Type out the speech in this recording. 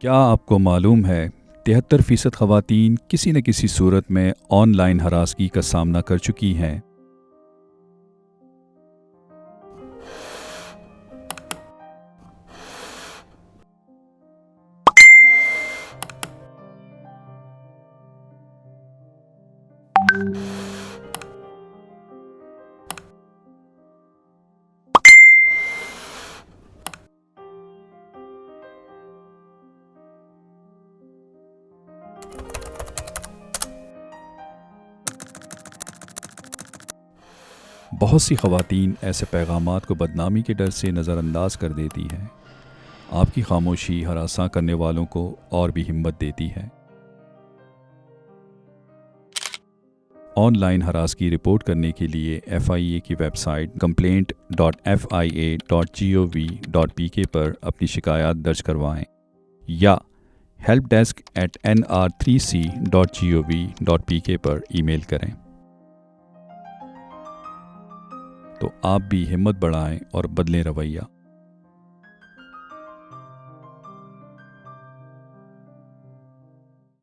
क्या आपको मालूम है 73% ख़वातीन किसी न किसी सूरत में ऑनलाइन हरासगी का सामना कर चुकी हैं। बहुत सी ख़वातीन ऐसे पैगामात को बदनामी के डर से नज़रअंदाज कर देती हैं। आपकी खामोशी हरासा करने वालों को और भी हिम्मत देती है। ऑनलाइन हरासगी रिपोर्ट करने के लिए FIA की वेबसाइट complaint.fia.gov.pk पर अपनी शिकायत दर्ज करवाएं या helpdesk@nr3c.gov.pk पर ईमेल करें। तो आप भी हिम्मत बढ़ाएं और बदलें रवैया।